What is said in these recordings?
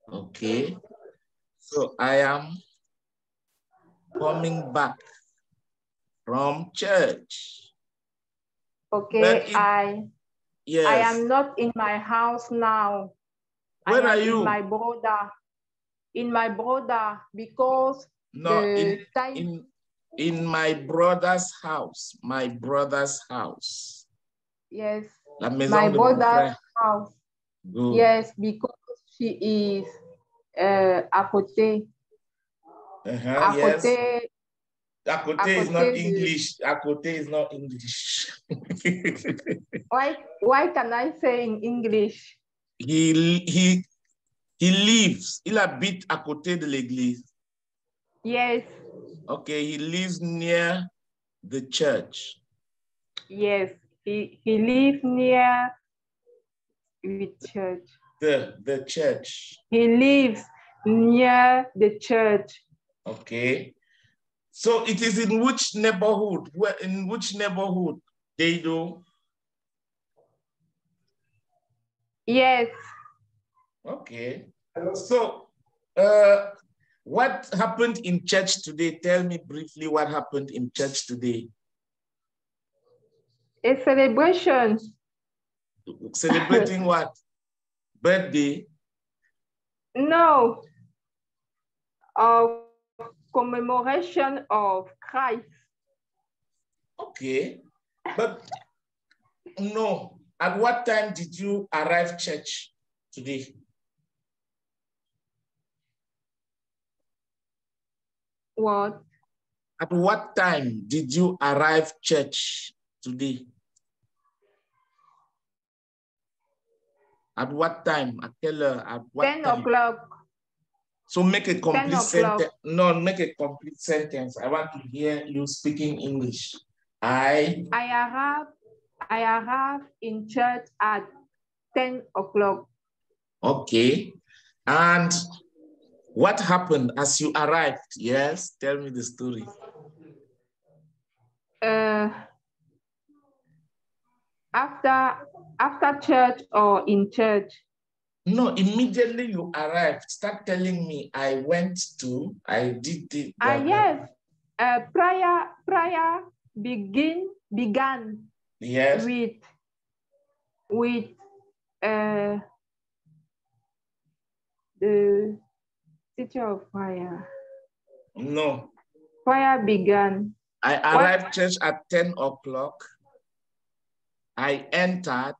Okay. So I am coming back from church. Okay, yes. I am not in my house now. Where are you? In my brother, because no, in my brother's house. My brother's house. Yes. La maison my de mon brother's frère. house. Good. Yes, because she is à côté. À yes. côté. À côté is not English. À côté is not English. Why can I say in English? He lives. Il habite à côté de l'église. Yes. Okay, he lives near the church. Yes, he lives near the church. The church. He lives near the church. Okay. So it is in which neighborhood? In which neighborhood they do? Yes. Okay. So what happened in church today? Tell me briefly what happened in church today. A celebration. Celebrating what? Birthday? No. Of commemoration of Christ. Okay. But no. At what time did you arrive church today? What? At what time did you arrive church today? At what time? I tell her at what 10 time? o'clock. So make a complete sentence. No, make a complete sentence. I want to hear you speaking English. I arrived in church at 10 o'clock. Okay. And what happened as you arrived? Yes, tell me the story. After church or in church? No, immediately you arrived. Start telling me I went to, I did it. Yes. Prayer began. Yes. With the teacher of fire. No. Fire began. I arrived church at 10 o'clock. I entered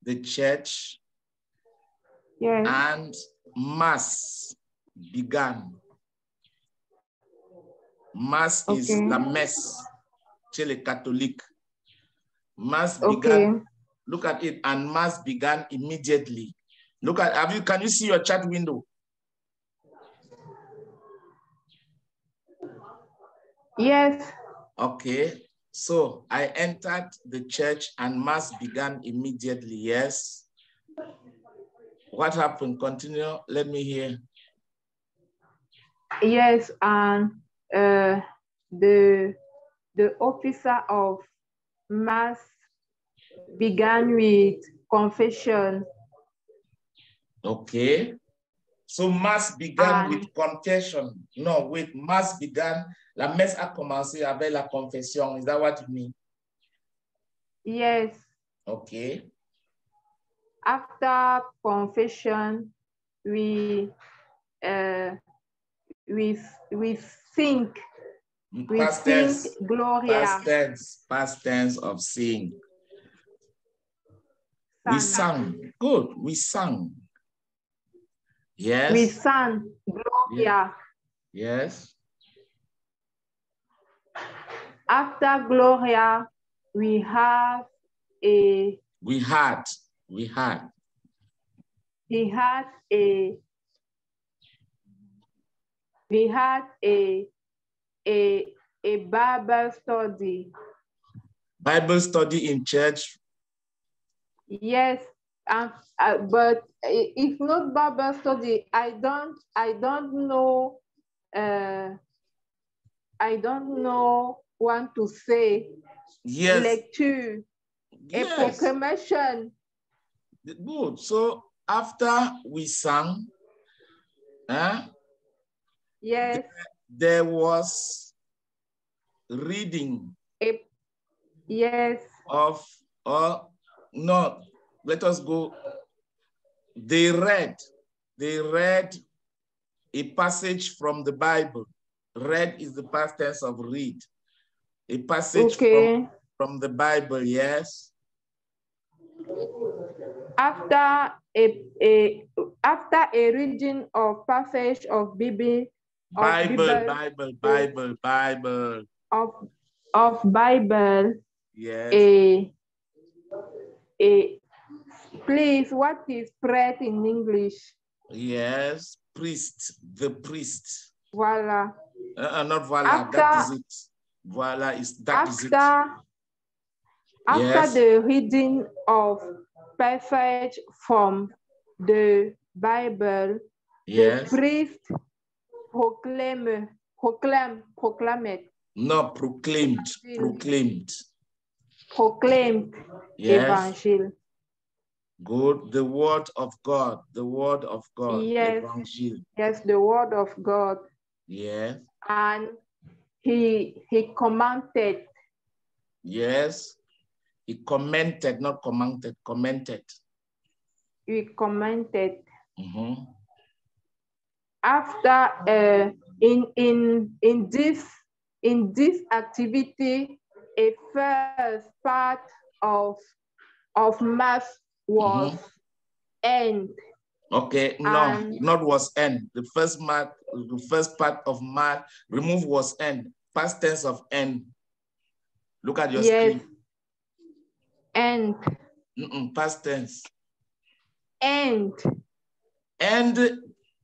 the church. Yes. And mass began. Mass is la messe chez les catholiques. Mass began. Look at it, and mass began immediately. Look at, can you see your chat window? Yes. Okay, so I entered the church and mass began immediately, yes? What happened? Continue, let me hear. Yes, and the officer of mass began with confession. Okay. So mass began with confession. No, wait, mass began, la messe a commencé avec la confession. Is that what you mean? Yes. Okay. After confession, we sing. Past tense. Gloria. Past tense of sing. We sang. Good. We sang. Yes. We sang Gloria. Yes. After Gloria, we had a Bible study. Bible study in church? Yes, but it's not Bible study. I don't know. I don't know what to say. Yes. Lecture. A proclamation. Good. So after we sang, yes, there was reading. Yes. Of, no, let us go. They read a passage from the Bible. Read is the past tense of read. A passage from the Bible, yes. After a reading of passage of Bible. Of Bible. Yes. Please, what is prayer in English? Yes, priest, the priest. Voila. Not voila, that is it. Voila, that is it. After the reading of passage from the Bible, the priest proclaimed. No, proclaimed. Yes. Evangel. Good. The word of God. Yes. Evangel. Yes, the word of God. Yes. And he commented. Yes. He commented, not commented. Commented. He commented. Mm-hmm. After in this activity, a first part of math was end. Okay, no, not was end. The first part of math, remove was end. Past tense of end. Look at your screen. End. Past tense. End. And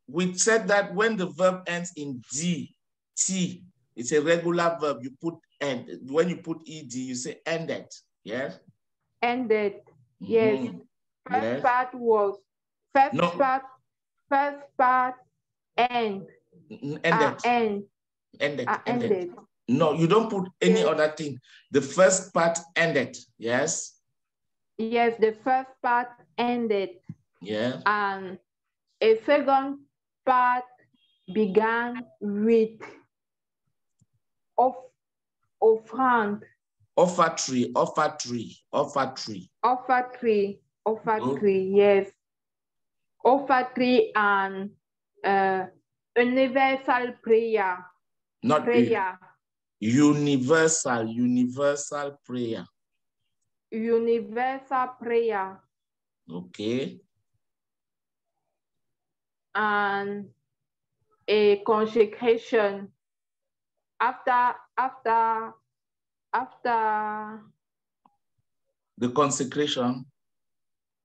we said that when the verb ends in T, it's a regular verb. You put end. When you put ed, you say ended. Yes. Ended. Yes. First part was first part end. Ended. No, you don't put any other thing. The first part ended. Yes. Yes, the first part ended. Yeah. And a second part began with offrand. Offertory. Yes. Offertory and universal prayer. Not prayer. Universal prayer. Universal prayer. Okay. And a consecration. After the consecration.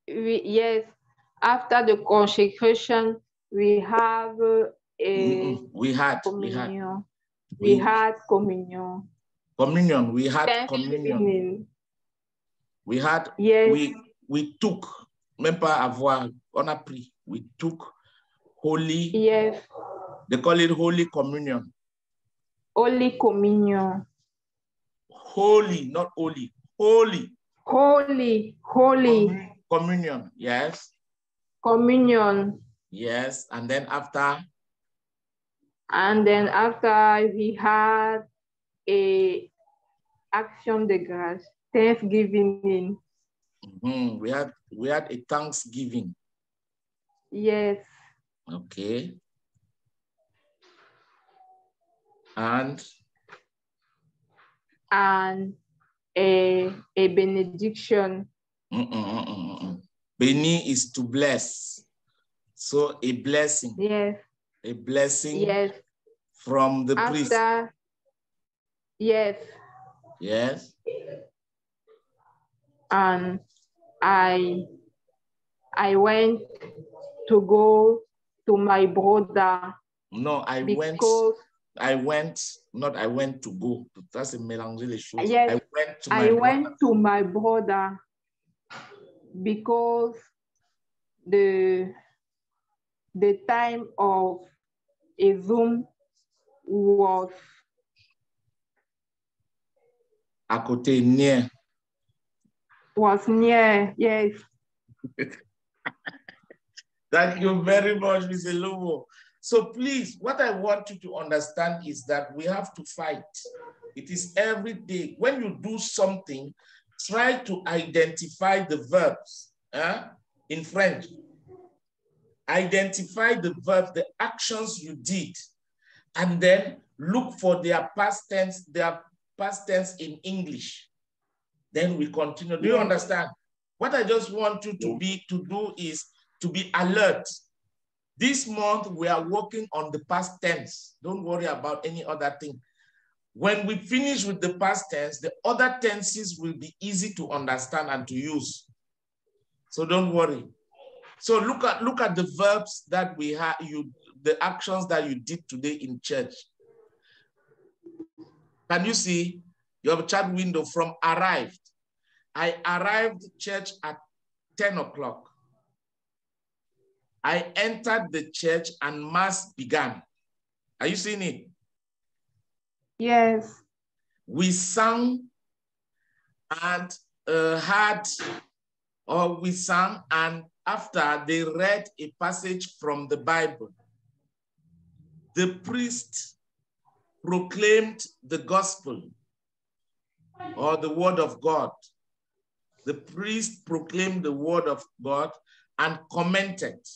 Yes. After the consecration, we have communion. We had communion. We had communion. We had, we took, même pas avoir, on a pris. We took holy. Yes. They call it Holy Communion. Holy Communion. Holy, not holy. Holy. Communion, yes. Communion. Yes, and then after? And then after we had a action de grâce, Thanksgiving. We had a Thanksgiving. Yes. Okay. And a benediction. Beni is to bless. So a blessing. Yes. A blessing. Yes. From the priest. Yes. Yes. And I went to go to my brother. No, I went to go. That's a mélanger les choses. Yes, I went to my brother because the time of a Zoom was à côté, near. Was near, yes. Thank you very much, Ms. Elomo. So please, what I want you to understand is that we have to fight. It is every day. When you do something, try to identify the verbs in French. Identify the verbs, the actions you did, and then look for their past tense in English. Then we continue. Do you understand? What I just want you to do is to be alert. This month, we are working on the past tense. Don't worry about any other thing. When we finish with the past tense, the other tenses will be easy to understand and to use. So don't worry. So look at the verbs that we have, the actions that you did today in church. Can you see your chat window from arrived? I arrived church at 10 o'clock. I entered the church and mass began. Are you seeing it? Yes. We sang and we sang, and after they read a passage from the Bible. The priest proclaimed the gospel or the word of God. The priest proclaimed the word of God and commented.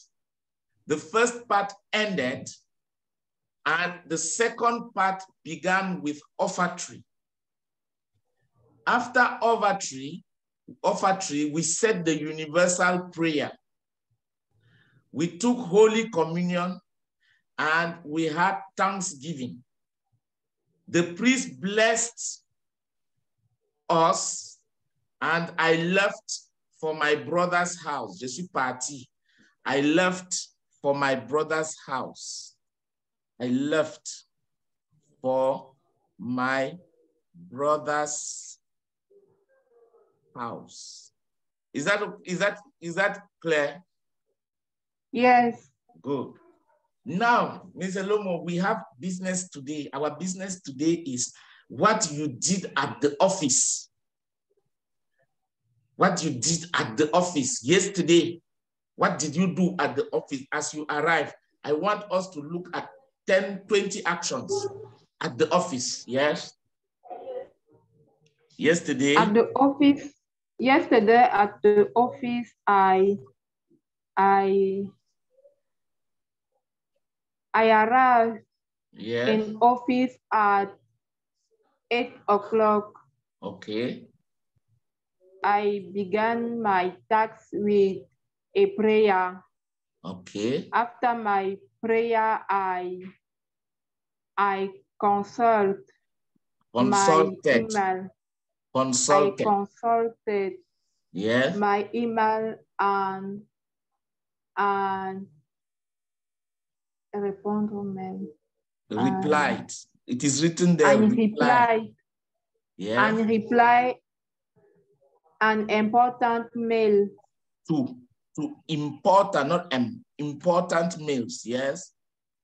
The first part ended, and the second part began with offertory. After offertory, we said the universal prayer. We took Holy Communion and we had thanksgiving. The priest blessed us and I left for my brother's house. Je suis parti. I left for my brother's house. I left for my brother's house. Is that clear? Yes. Good. Now, Ms. Elomo, we have business today. Our business today is what you did at the office. What you did at the office yesterday. What did you do at the office as you arrived? I want us to look at 10, 20 actions at the office, yes? Yesterday. At the office, yesterday at the office, I arrived in office at 8 o'clock. Okay. I began my task with a prayer. Okay. After my prayer, I consulted my email. I consulted my email and replied. It is written there. And replied. Yeah. And reply an important mail. To important, not M. Important mails, yes.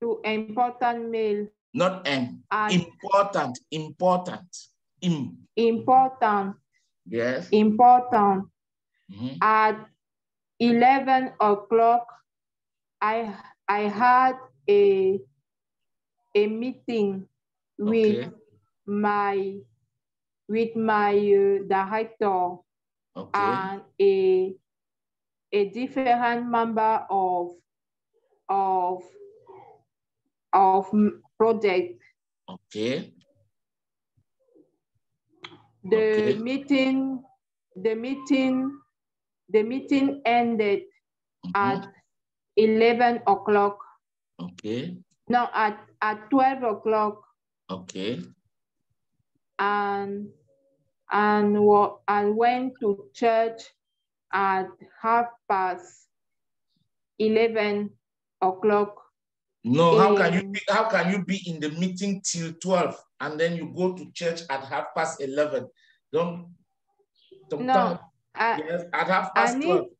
To important mail. Not M. Important. Important. Yes. Important. At 11 o'clock, I had a meeting with my director and a different member of project. Okay. The meeting ended at 11 o'clock. Okay. No, at 12 o'clock. Okay. And went to church at 11:30 o'clock. No, how can you be in the meeting till 12 and then you go to church at 11:30? No, yes, at 12:30.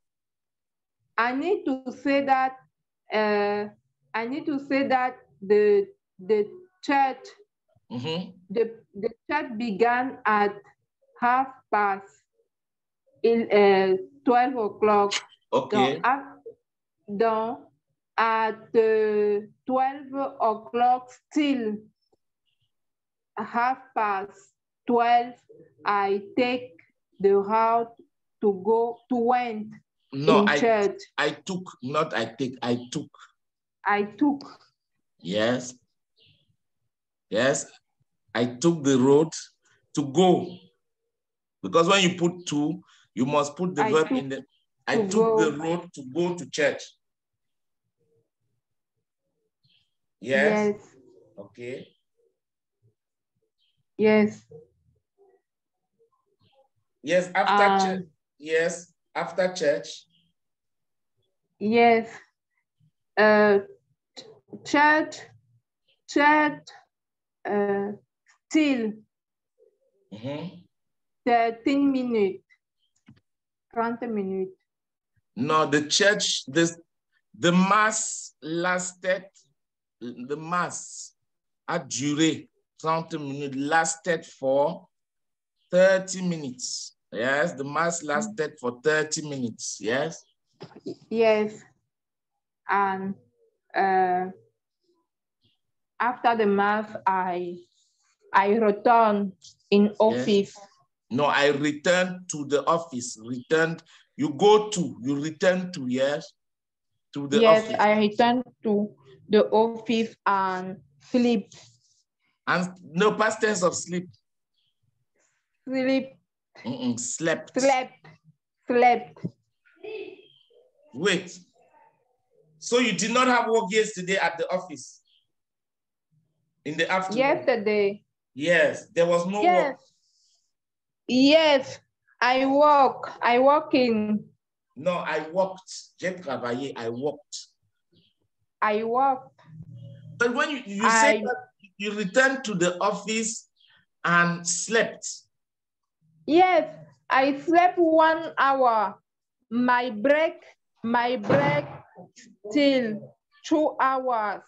I need to say that the church the church began at 11:30. 12 o'clock. Okay. Donc, at 12 o'clock, still 12:30, I take the route to go to went in church. I took, not I take, I took. I took. Yes. Yes. I took the road to go. Because when you put to, you must put the verb in the, I took the road to go to church. Yes. Yes. Okay. Yes. Yes, after church. Yes, after church. Yes. Church, still 13 minutes, 30 minutes. No, the church, the mass lasted, the mass a duré 30 minutes, lasted for 30 minutes. Yes, the mass lasted for 30 minutes. Yes. Yes. And after the mass, I returned in office. Yes. No, I returned to the office. Returned. You go to, you return to, yes, to the office. Yes, I returned to the office and sleep. And no past tense of sleep. Sleep. Slept. Slept. Wait. So you did not have work yesterday at the office? In the afternoon? Yesterday. Yes, there was no work. Yes, I work in. No, I worked. J'ai travaillé, I worked. I worked. But when you say that you returned to the office and slept. Yes, I slept 1 hour. My break still 2 hours.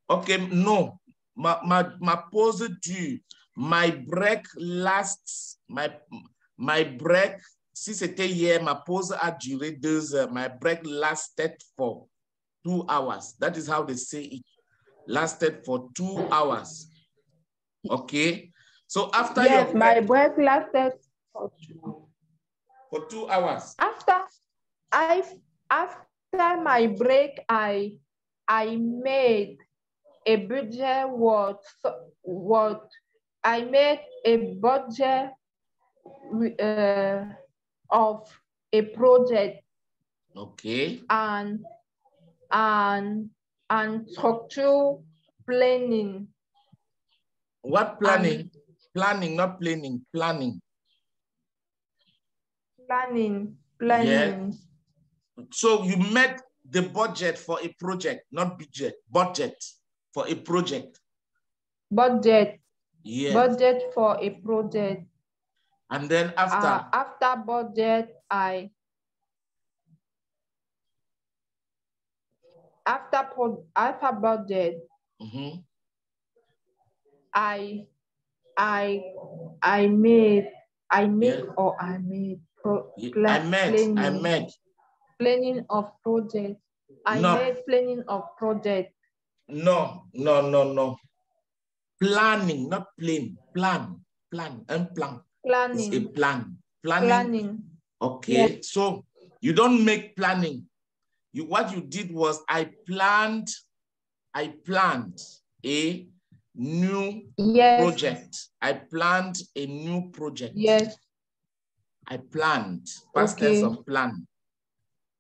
Okay, no. Ma pause dure. My break lasts. My break, si c'était hier, ma pause a duré 2 heures. My break lasted for 2 hours. That is how they say it. Lasted for 2 hours. Okay. So after your break, my break lasted for 2 hours. After my break, I made a budget what I made a budget of a project. Okay. And structure planning. What planning? Planning, not planning. Planning. Planning. Yeah. So you met the budget for a project, not budget. Budget for a project. Budget. Yes. Budget for a project. And then after? After budget, after budget, I made planning of project. I made planning of project. No. Planning, not plain. Plan. And plan. Planning. It's a plan. Planning. Okay. Yes. So you don't make planning. What you did was I planned a new project. I planned a new project. Yes. I planned. Past tense of plan.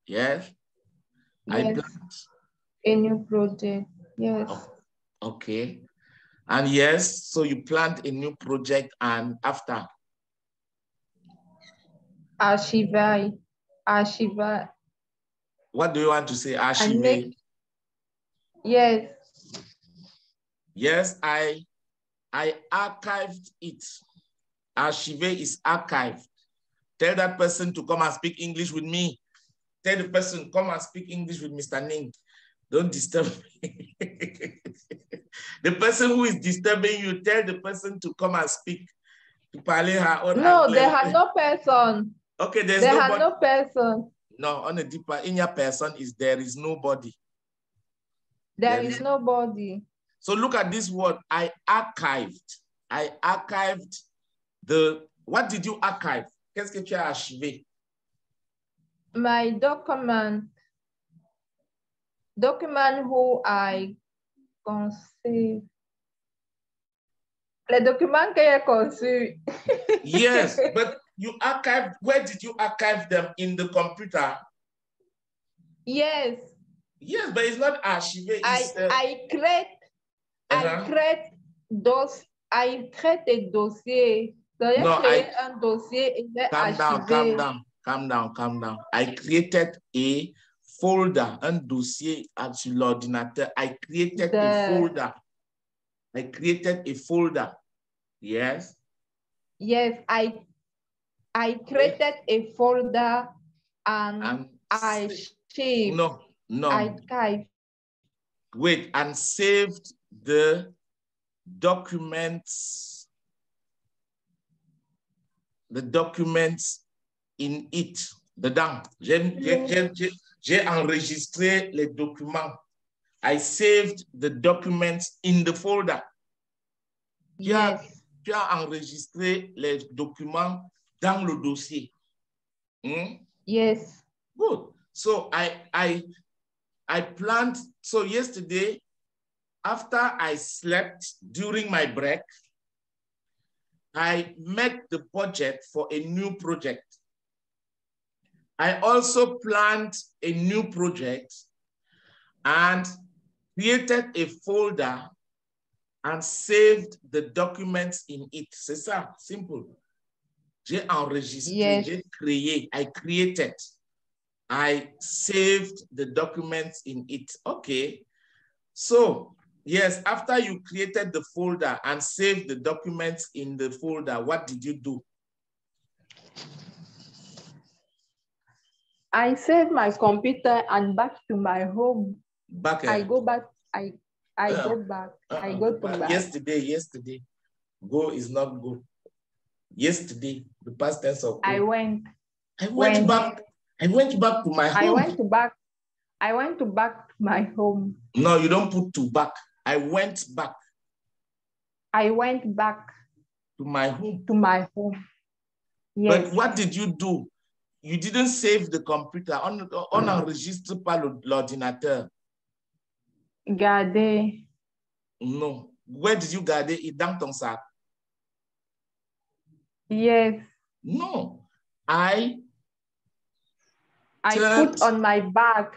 Yes. I planned a new project. Yes. Okay. And yes, so you planned a new project, and after? Archive. What do you want to say? Archive. Yes. Yes, I archived it. Archive is archived. Tell that person to come and speak English with me. Tell the person, come and speak English with Mr. Ning. Don't disturb me. The person who is disturbing you, tell the person to come and speak. To parler her own No, Anglais. there are no person. Okay, there's there nobody. Are no person. No, on a deeper, in your person is there is nobody. There is nobody. So look at this word, I archived. I archived the, what did you archive? Qu'est-ce que tu as archivé? My document who I conceived. Le document que j'ai conçu. Yes, but you archived, where did you archive them? In the computer? Yes. Yes, but it's not archivé. I create des dossiers. So no, un dossier et j'ai archivé. Calm down. I created a folder, un dossier sur l'ordinateur. I created a folder. Yes. Yes, I created a folder and I saved. No. Archive. Wait, and saved the documents. The documents in it. Dedans. J'ai enregistré les documents. I saved the documents in the folder. Yes. Tu as enregistré les documents dans le dossier. Yes. Good. So I planned. So yesterday, after I slept during my break, I made the budget for a new project. I also planned a new project and created a folder and saved the documents in it. C'est ça, simple. J'ai enregistré, yes. J'ai créé, I created. I saved the documents in it. Okay. So, yes, after you created the folder and saved the documents in the folder, what did you do? I saved my computer and back to my home. I go back. I go back. I go to back. Yesterday. Go is not go. Yesterday, the past tense of go. I went back. I went back to my home. I went back to my home. No, you don't put to back. I went back. I went back to my home. To my home. Yes. But what did you do? You didn't save the computer. On enregistre pas l'ordinateur. Garder. No. Where did you garder it? Dans ton sac? Yes. No. I put on my bag.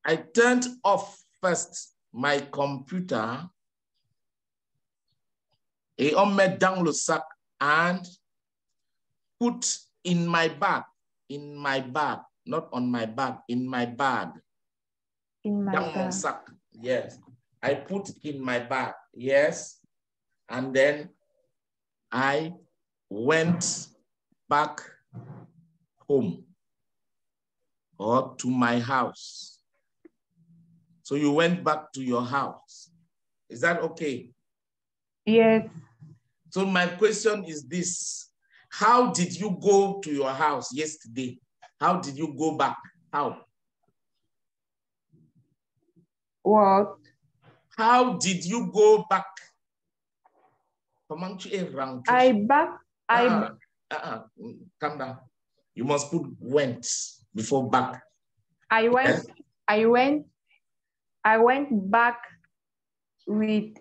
I turned off first my computer et on met dans le sac and put in my bag, not on my bag, in my bag. In my dans bag. Mon sac, yes. I put in my bag, yes. And then I went back home or to my house. So you went back to your house. Is that okay? Yes. So my question is this. How did you go to your house yesterday? How did you go back? How? What? How did you go back? Comment tu es rentré? Calm down. You must put went before back. I went back with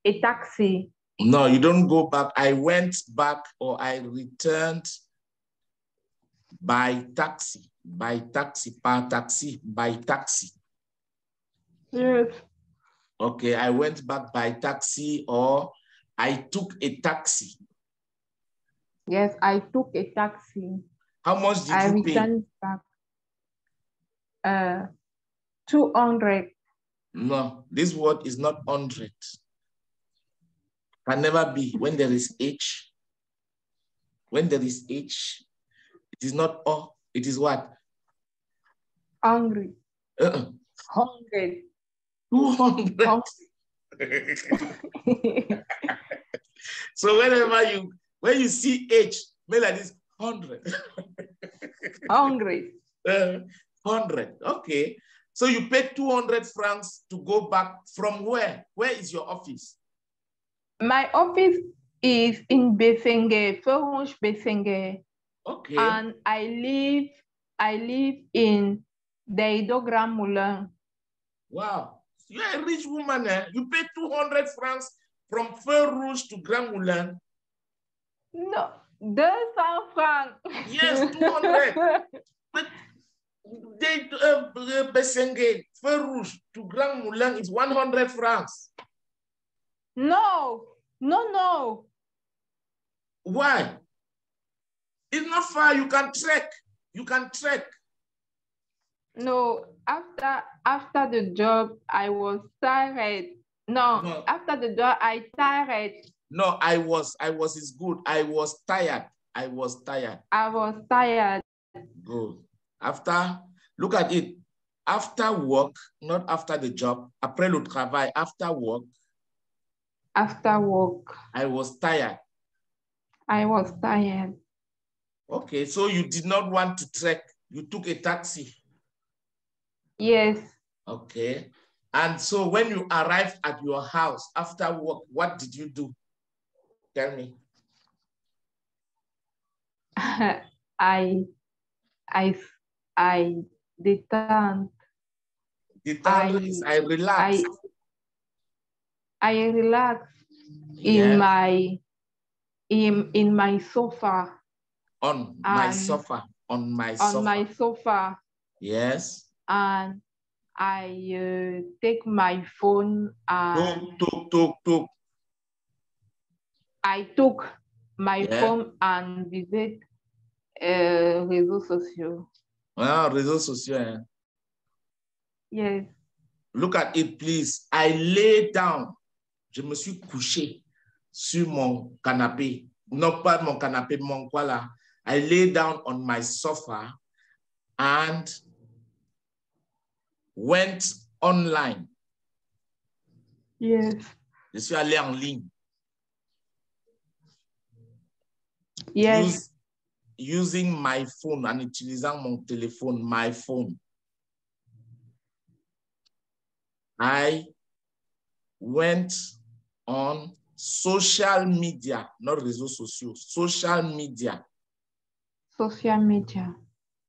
a taxi. No, you don't go back. I went back or I returned by taxi. By taxi. Yes. Okay, I went back by taxi or I took a taxi. Yes, I took a taxi. How much did you pay? I returned back 200. No, this word is not 100. Can never be. When there is H, it is not O, it is what? Hungry. 100. 200. So when you see H, make like this, 100. Hungry. 100. Okay. So you paid 200 francs to go back from where? Where is your office? My office is in Bessengue, Feu Bessengue. Okay. And I live in Deido Grand Moulin. Wow. You're a rich woman, eh? You paid 200 francs from Feu Rouge to Grand Moulin. No, 200 francs. Yes, 200. But Bessengue, Feu Rouge to Grand Moulin is 100 francs. No. Why? It's not far. You can trek. You can trek. No, after the job, I was tired. No, after the job, I tired. No, I was is good. I was tired. I was tired. Good. After, look at it. After work, not after the job. Après le travail, after work. After work. I was tired. I was tired. Okay, so you did not want to trek. You took a taxi. Yes. Okay. And so when you arrived at your house after work, what did you do? Tell me. I detend. Detend is I relax. I relax yes. in my sofa. On my sofa. On my sofa. On my sofa. Yes. And I take my phone and took. I took my phone and visit réseaux sociaux. Ah, réseaux sociaux. Eh? Yes. Look at it, please. I lay down. Je me suis couché sur mon canapé. Non pas mon canapé, mon quoi là. I lay down on my sofa and went online. Yes. Je suis allé en ligne. Yes. Using my phone, en utilisant mon téléphone, my phone. I went on social media, not réseaux sociaux, social media. Social media.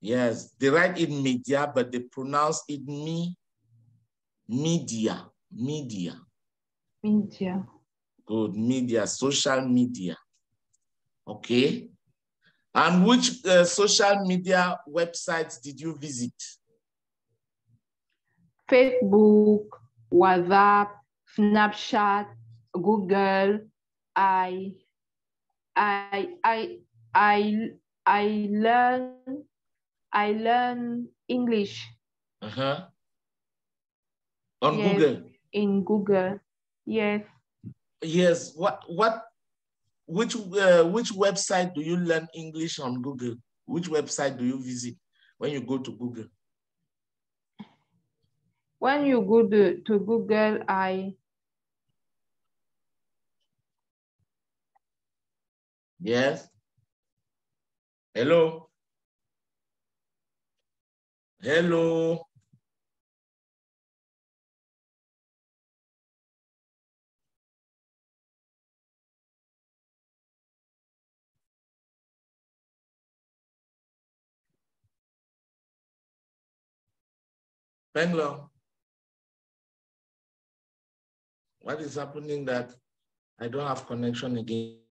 Yes, they write it media, but they pronounce it media. Media. Good, media, social media. Okay. And which social media websites did you visit? Facebook, WhatsApp, Snapchat, Google. I learn English. On Google. In Google. Yes. Yes. Which website do you learn English on Google? Which website do you visit when you go to Google? When you go to Google, Yes. Hello. Hello. Bangalore. What is happening that I don't have connection again?